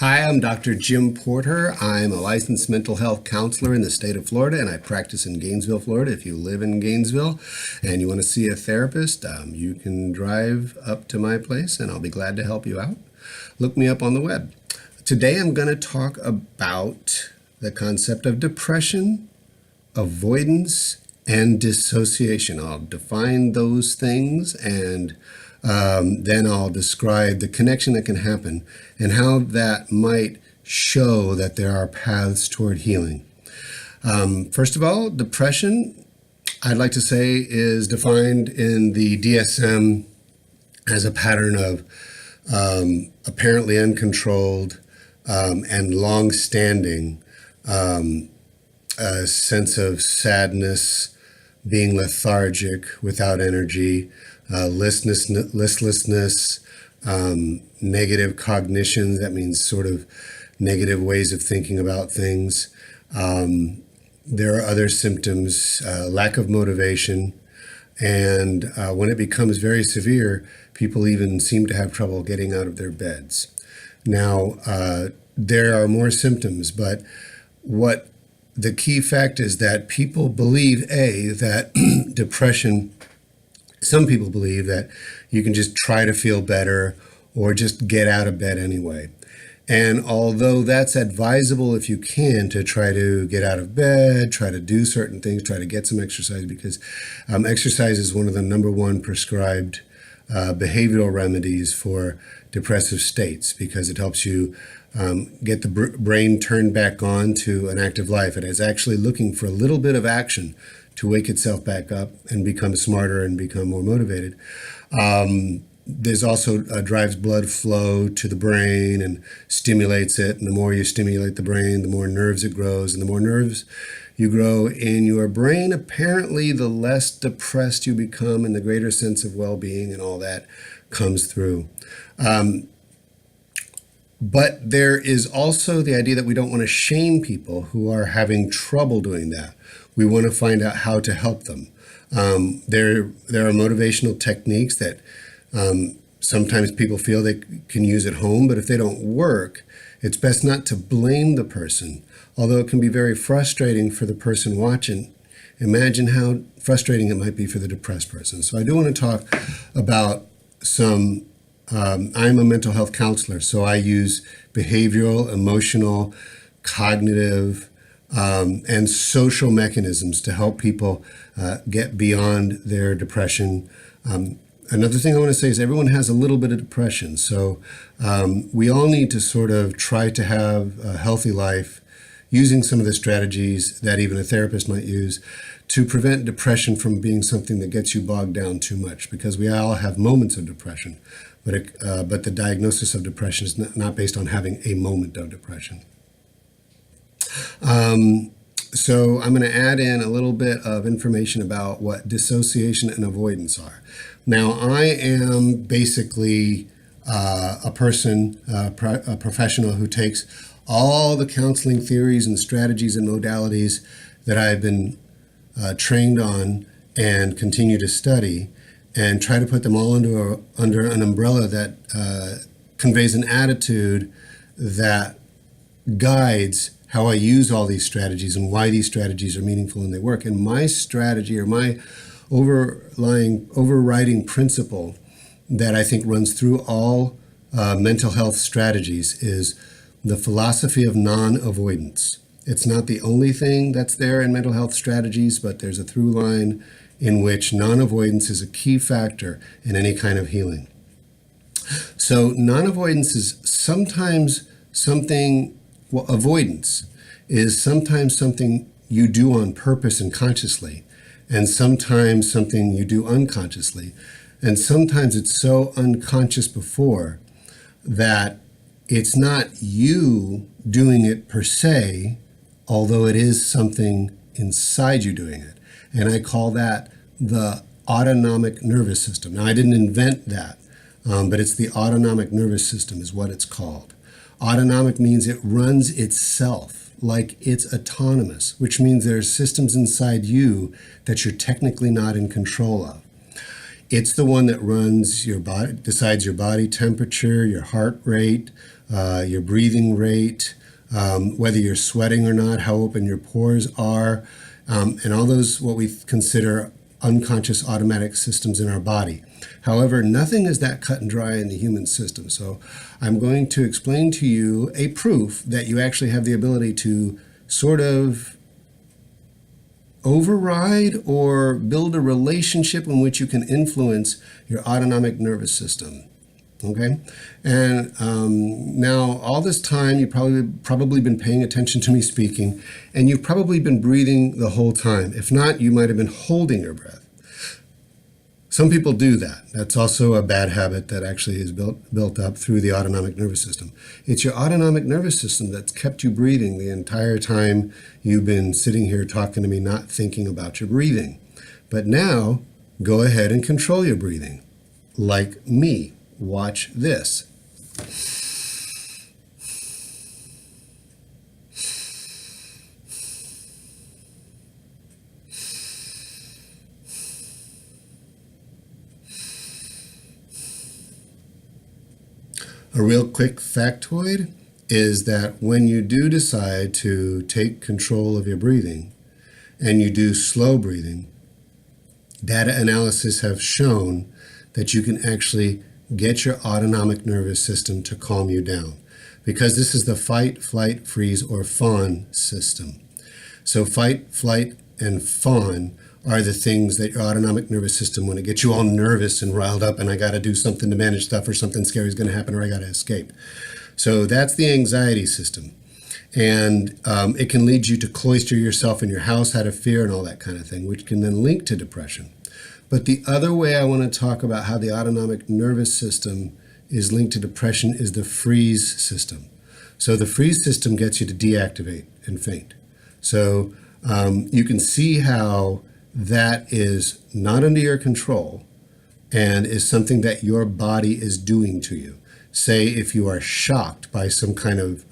Hi, I'm Dr. Jim Porter. I'm a licensed mental health counselor in the state of Florida, and I practice in Gainesville, Florida. If you live in Gainesville and you want to see a therapist, you can drive up to my place, and I'll be glad to help you out. Look me up on the web. Today, I'm going to talk about the concept of depression, avoidance, and dissociation. I'll define those things and then I'll describe the connection that can happen and how that might show that there are paths toward healing. First of all, depression, I'd like to say, is defined in the DSM as a pattern of apparently uncontrolled and long-standing a sense of sadness, being lethargic, without energy, listlessness, negative cognition. That means sort of negative ways of thinking about things. There are other symptoms, lack of motivation, and when it becomes very severe, people even seem to have trouble getting out of their beds. Now, there are more symptoms, but what the key fact is that people believe, that depression, some people believe that you can just try to feel better or just get out of bed anyway. And although that's advisable if you can to try to get out of bed, try to do certain things, try to get some exercise, because exercise is one of the number one prescribed behavioral remedies for depressive states, because it helps you get the brain turned back on to an active life. It is actually looking for a little bit of action to wake itself back up and become smarter and become more motivated. There's also drives blood flow to the brain and stimulates it. And the more you stimulate the brain, the more nerves it grows. And the more nerves you grow in your brain, apparently the less depressed you become and the greater sense of well-being and all that comes through. But there is also the idea that we don't want to shame people who are having trouble doing that. We want to find out how to help them. There are motivational techniques that sometimes people feel they can use at home, but if they don't work, it's best not to blame the person. Although it can be very frustrating for the person watching, imagine how frustrating it might be for the depressed person. So I do want to talk about some, I'm a mental health counselor, so I use behavioral, emotional, cognitive, and social mechanisms to help people get beyond their depression. Another thing I want to say is everyone has a little bit of depression, so we all need to sort of try to have a healthy life using some of the strategies that even a therapist might use to prevent depression from being something that gets you bogged down too much, because we all have moments of depression, but the diagnosis of depression is not based on having a moment of depression. So I'm going to add in a little bit of information about what dissociation and avoidance are. Now, I am basically a person, a professional who takes all the counseling theories and strategies and modalities that I've been trained on and continue to study and try to put them all under an umbrella that conveys an attitude that guides how I use all these strategies and why these strategies are meaningful and they work. And my strategy, or my overriding principle that I think runs through all mental health strategies is the philosophy of non-avoidance. It's not the only thing that's there in mental health strategies, but there's a through line in which non-avoidance is a key factor in any kind of healing. So non-avoidance is sometimes something, well, avoidance is sometimes something you do on purpose and consciously, and sometimes something you do unconsciously. And sometimes it's so unconscious before that it's not you doing it per se, although it is something inside you doing it. And I call that the autonomic nervous system. Now, I didn't invent that, but it's the autonomic nervous system is what it's called. Autonomic means it runs itself, like it's autonomous, which means there are systems inside you that you're technically not in control of. It's the one that runs your body, decides your body temperature, your heart rate, your breathing rate, whether you're sweating or not, how open your pores are, and all those what we consider unconscious automatic systems in our body. However, nothing is that cut and dry in the human system. So I'm going to explain to you a proof that you actually have the ability to sort of override or build a relationship in which you can influence your autonomic nervous system. Okay, and now all this time you've probably been paying attention to me speaking, and you've probably been breathing the whole time. If not, you might have been holding your breath. Some people do that. That's also a bad habit that actually is built up through the autonomic nervous system. It's your autonomic nervous system that's kept you breathing the entire time you've been sitting here talking to me, not thinking about your breathing. But now, go ahead and control your breathing, like me. Watch this. A real quick factoid is that when you do decide to take control of your breathing and you do slow breathing, data analysis have shown that you can actually get your autonomic nervous system to calm you down, because this is the fight, flight, freeze, or fawn system. So fight, flight, and fawn are the things that your autonomic nervous system, when it gets you all nervous and riled up and I got to do something to manage stuff, or something scary is going to happen, or I got to escape. So that's the anxiety system. And it can lead you to cloister yourself in your house out of fear and all that kind of thing, which can then link to depression. But the other way I want to talk about how the autonomic nervous system is linked to depression is the freeze system. So the freeze system gets you to deactivate and faint. So you can see how that is not under your control and is something that your body is doing to you. Say if you are shocked by some kind of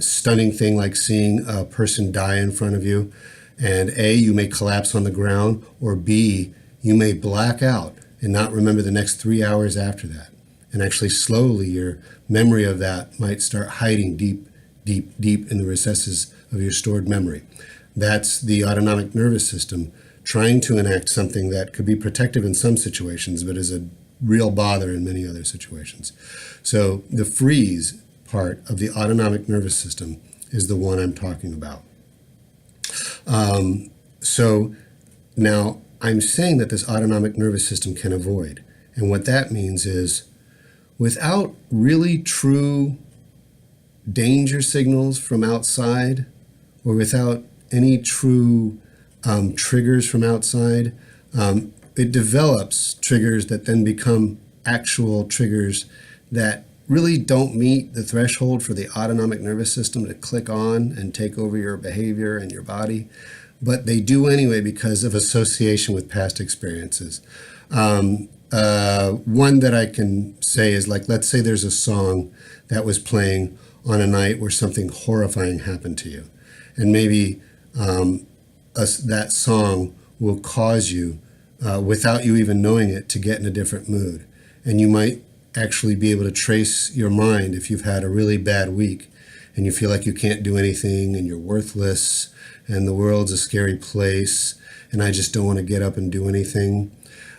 stunning thing like seeing a person die in front of you, and A, you may collapse on the ground, or B, you may black out and not remember the next 3 hours after that. And actually slowly your memory of that might start hiding deep, deep, deep in the recesses of your stored memory. That's the autonomic nervous system trying to enact something that could be protective in some situations, but is a real bother in many other situations. So the freeze part of the autonomic nervous system is the one I'm talking about. So now I'm saying that this autonomic nervous system can avoid. And what that means is, without really true danger signals from outside, or without any true triggers from outside, it develops triggers that then become actual triggers that really don't meet the threshold for the autonomic nervous system to click on and take over your behavior and your body. But they do anyway because of association with past experiences. One that I can say is, like, let's say there's a song that was playing on a night where something horrifying happened to you. And maybe that song will cause you, without you even knowing it, to get in a different mood. And you might actually be able to trace your mind if you've had a really bad week and you feel like you can't do anything and you're worthless and the world's a scary place and I just don't want to get up and do anything.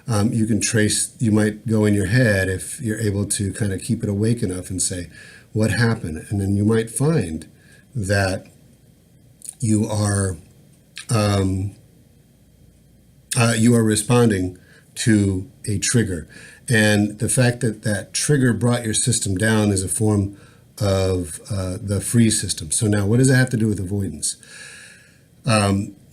You might go in your head, if you're able to kind of keep it awake enough, and say, what happened? And then you might find that you are responding to a trigger. And the fact that that trigger brought your system down is a form of the freeze system. So now, what does that have to do with avoidance?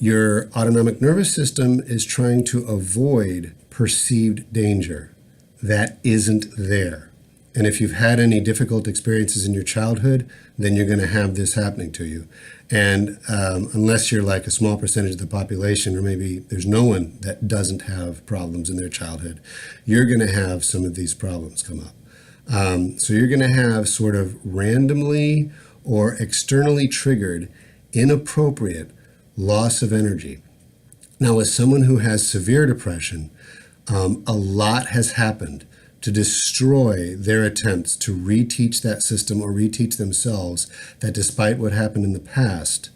Your autonomic nervous system is trying to avoid perceived danger that isn't there. And if you've had any difficult experiences in your childhood, then you're going to have this happening to you. And unless you're like a small percentage of the population, or maybe there's no one that doesn't have problems in their childhood, you're going to have some of these problems come up. So you're going to have sort of randomly or externally triggered inappropriate loss of energy. Now, as someone who has severe depression, A lot has happened to destroy their attempts to reteach that system or reteach themselves that despite what happened in the past,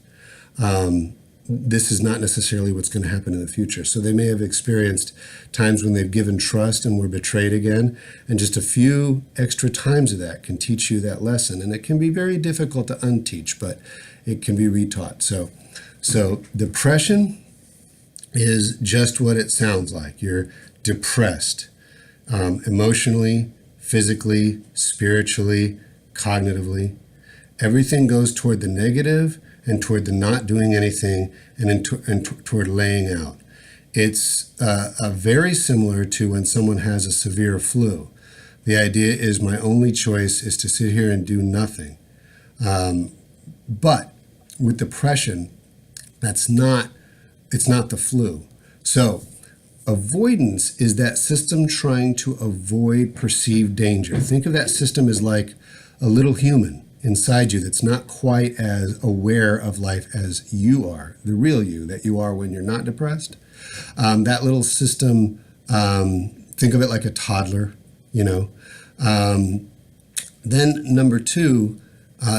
this is not necessarily what's going to happen in the future. So they may have experienced times when they've given trust and were betrayed again, and just a few extra times of that can teach you that lesson. And it can be very difficult to unteach, but it can be retaught. So depression is just what it sounds like. You're depressed, emotionally, physically, spiritually, cognitively. Everything goes toward the negative and toward the not doing anything and toward laying out. It's very similar to when someone has a severe flu. The idea is my only choice is to sit here and do nothing. But with depression, it's not the flu. So avoidance is that system trying to avoid perceived danger. Think of that system as like a little human inside you that's not quite as aware of life as you are, the real you that you are when you're not depressed. That little system, think of it like a toddler, you know. Then number two,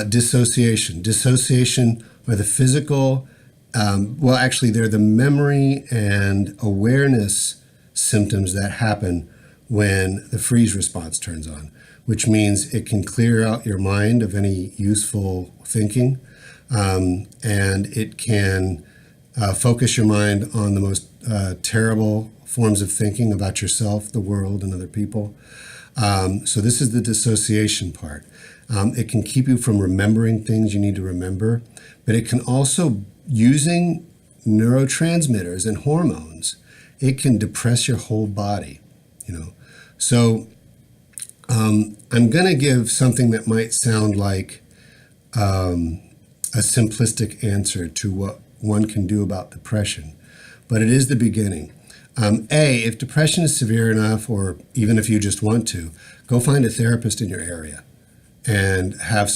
dissociation. Dissociation are the physical, well, actually, they're the memory and awareness symptoms that happen when the freeze response turns on, which means it can clear out your mind of any useful thinking, and it can focus your mind on the most terrible forms of thinking about yourself, the world, and other people. So this is the dissociation part. It can keep you from remembering things you need to remember, but it can also, using neurotransmitters and hormones, it can depress your whole body, you know. So I'm going to give something that might sound like a simplistic answer to what one can do about depression, but it is the beginning. If depression is severe enough, or even if you just want to, go find a therapist in your area and have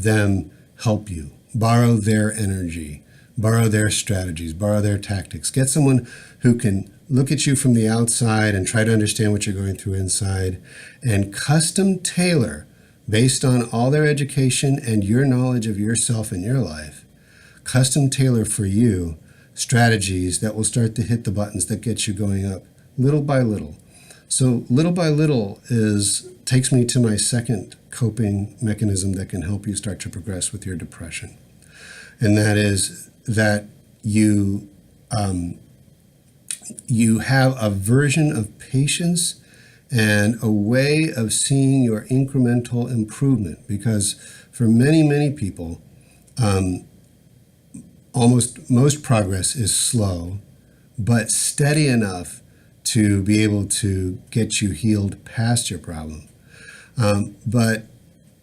them help you. Borrow their energy, borrow their strategies, borrow their tactics. Get someone who can look at you from the outside and try to understand what you're going through inside, and custom tailor, based on all their education and your knowledge of yourself and your life, custom tailor for you strategies that will start to hit the buttons that get you going up little by little. So little by little takes me to my second coping mechanism that can help you start to progress with your depression. And that is that you have a version of patience and a way of seeing your incremental improvement, because for many, many people, most progress is slow, but steady enough to be able to get you healed past your problem. But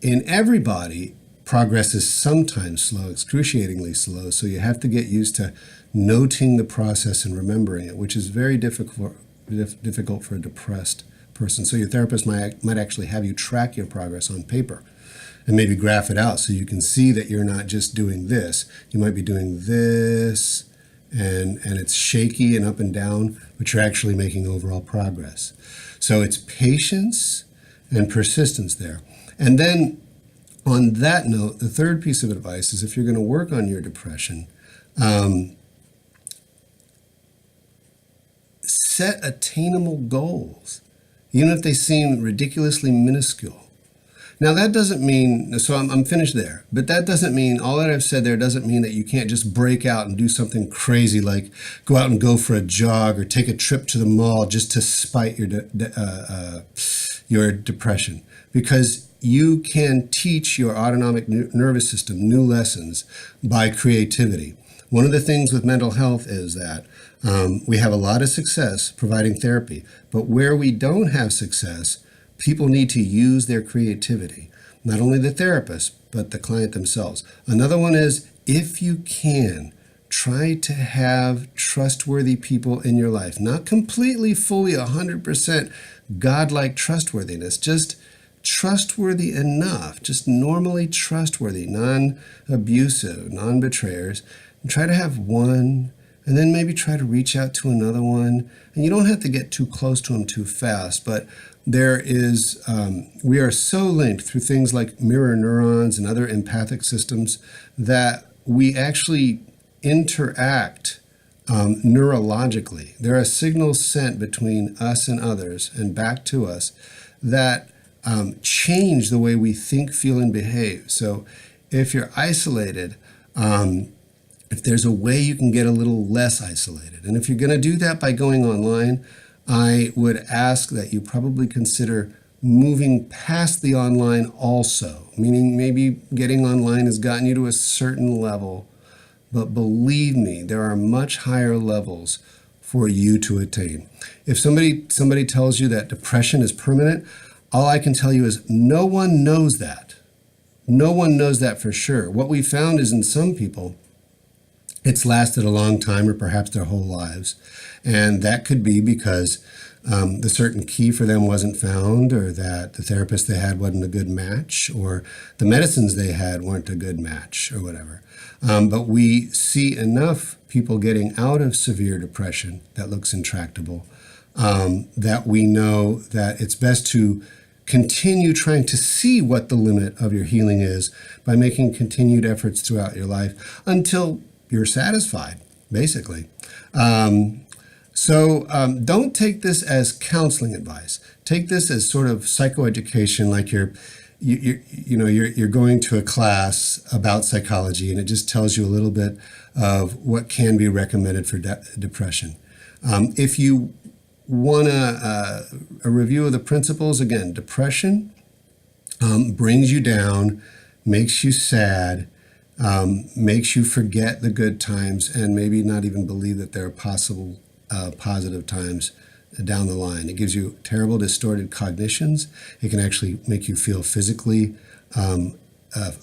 in everybody, progress is sometimes slow, excruciatingly slow, so you have to get used to noting the process and remembering it, which is very difficult for a depressed person. So your therapist might actually have you track your progress on paper and maybe graph it out so you can see that you're not just doing this. You might be doing this, and it's shaky and up and down, but you're actually making overall progress. So it's patience and persistence there. And then on that note, the third piece of advice is, if you're going to work on your depression, set attainable goals, even if they seem ridiculously minuscule. Now, that doesn't mean, so I'm finished there, but that doesn't mean, all that I've said there doesn't mean that you can't just break out and do something crazy like go out and go for a jog or take a trip to the mall just to spite your depression. Because you can teach your autonomic nervous system new lessons by creativity. One of the things with mental health is that we have a lot of success providing therapy, but where we don't have success, people need to use their creativity. Not only the therapist, but the client themselves. Another one is, if you can, try to have trustworthy people in your life. Not completely, fully, 100% godlike trustworthiness, just trustworthy enough, just normally trustworthy, non-abusive, non-betrayers. And try to have one, and then maybe try to reach out to another one. And you don't have to get too close to them too fast, but there is, we are so linked through things like mirror neurons and other empathic systems that we actually interact neurologically. There are signals sent between us and others and back to us that change the way we think, feel, and behave. So if you're isolated, if there's a way you can get a little less isolated, and if you're going to do that by going online, I would ask that you probably consider moving past the online also, meaning maybe getting online has gotten you to a certain level, but believe me, there are much higher levels for you to attain. If somebody tells you that depression is permanent, all I can tell you is no one knows that. No one knows that for sure. What we found is in some people, it's lasted a long time or perhaps their whole lives. And that could be because the certain key for them wasn't found, or that the therapist they had wasn't a good match, or the medicines they had weren't a good match, or whatever. But we see enough people getting out of severe depression that looks intractable, that we know that it's best to continue trying to see what the limit of your healing is by making continued efforts throughout your life until you're satisfied, basically. So don't take this as counseling advice. Take this as sort of psychoeducation, like you're going to a class about psychology, and it just tells you a little bit of what can be recommended for depression. If you want a review of the principles, again, depression brings you down, makes you sad, makes you forget the good times, and maybe not even believe that there are possible positive times down the line. It gives you terrible distorted cognitions. It can actually make you feel physically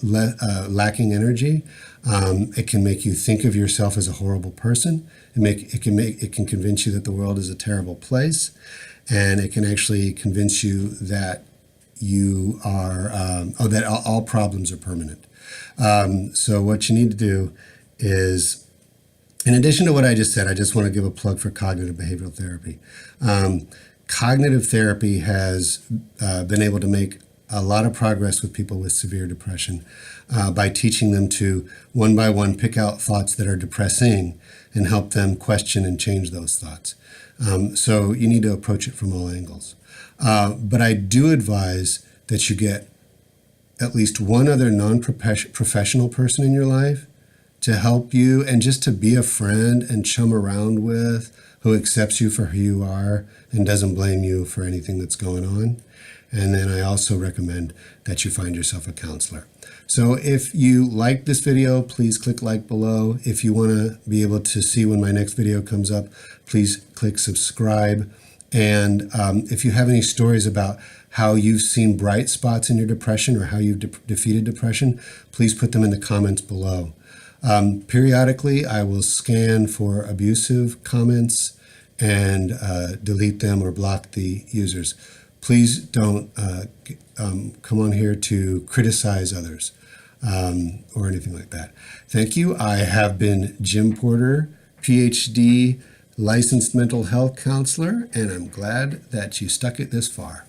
lacking energy. It can make you think of yourself as a horrible person. It can convince you that the world is a terrible place, and it can actually convince you that you are that all problems are permanent. So what you need to do is, in addition to what I just said, I just want to give a plug for cognitive behavioral therapy. Cognitive therapy has been able to make a lot of progress with people with severe depression by teaching them to, one by one, pick out thoughts that are depressing and help them question and change those thoughts. So you need to approach it from all angles. But I do advise that you get at least one other non-professional person in your life to help you and just to be a friend and chum around with, who accepts you for who you are and doesn't blame you for anything that's going on. And then I also recommend that you find yourself a counselor. So if you like this video, please click like below. If you want to be able to see when my next video comes up, please click subscribe. And if you have any stories about how you've seen bright spots in your depression or how you've defeated depression, please put them in the comments below. Periodically, I will scan for abusive comments and delete them or block the users. Please don't come on here to criticize others or anything like that. Thank you. I have been Jim Porter, PhD, licensed mental health counselor, and I'm glad that you stuck it this far.